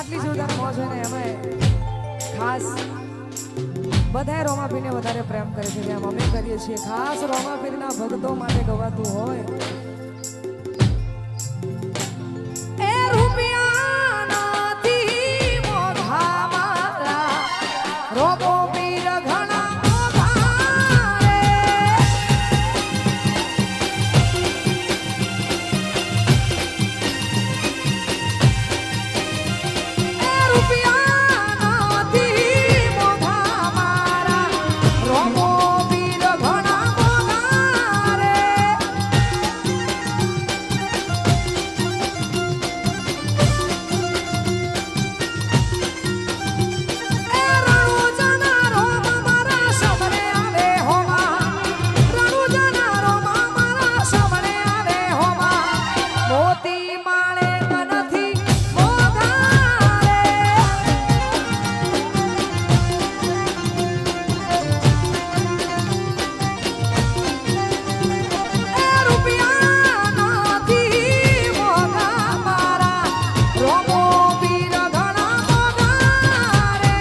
આટલી જોરદાર મોજ હોય ને એમાં ખાસ બધાએ રોમાપીરને વધારે પ્રેમ કરે છે જેમ અમે કરીએ છીએ ખાસ રોમાપીરના ભક્તો માટે ગવાતું હોય એ રૂપિયાનાથી મોઘા મારા રોમાપીર ઘણા મોઘા રે એ રૂપિયાનાથી મોઘા મારા રોમાપીર ઘણા મોઘા રે એ રણુજાના રોમ મારા સવરે આવે હોમાં રણુજાના રોમ મારા સવરે આવે હોમાં મોતી માળે નથી મોઘા રે એ રૂપિયાનાથી મોઘા મારા રોમાપીર ઘણા મોઘા રે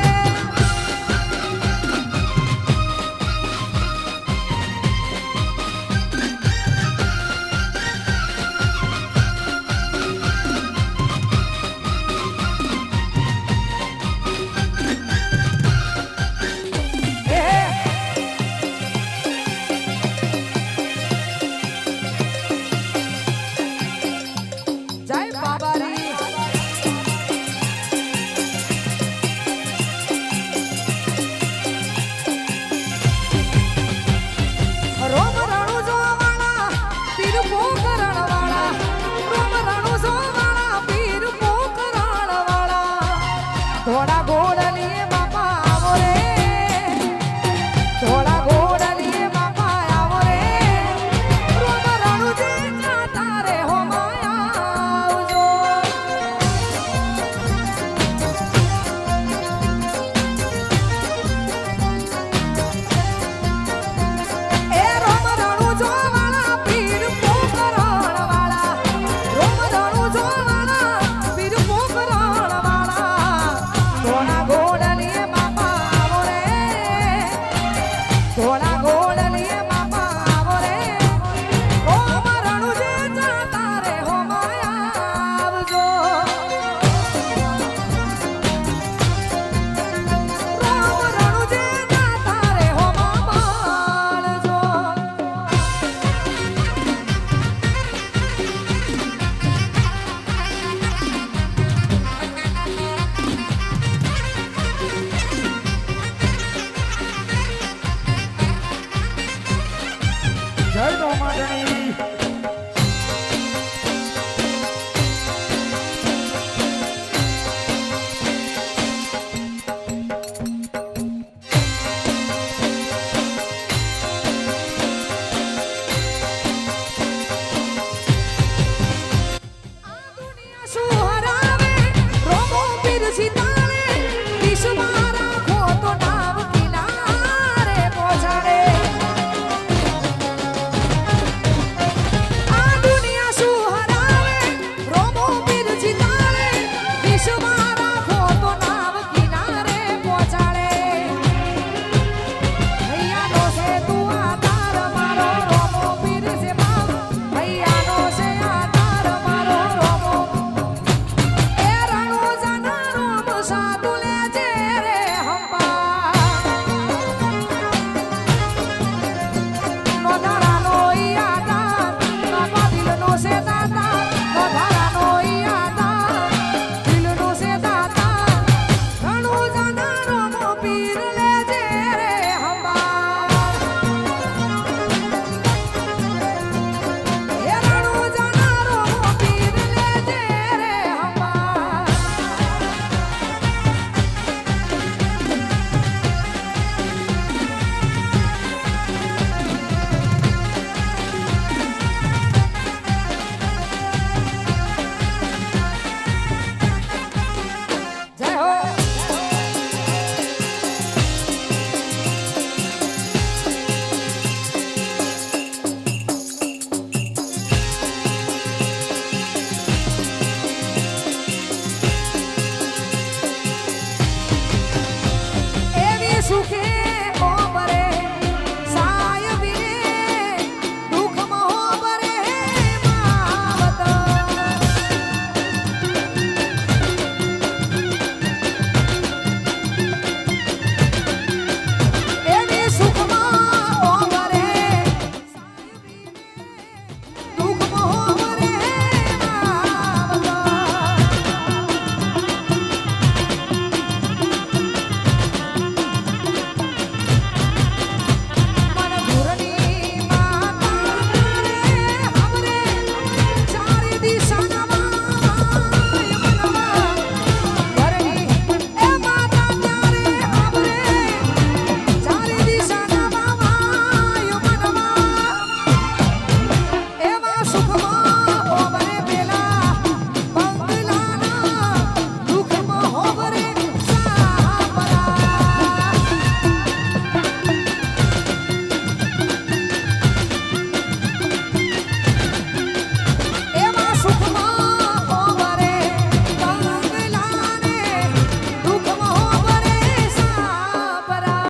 જય બાબા રે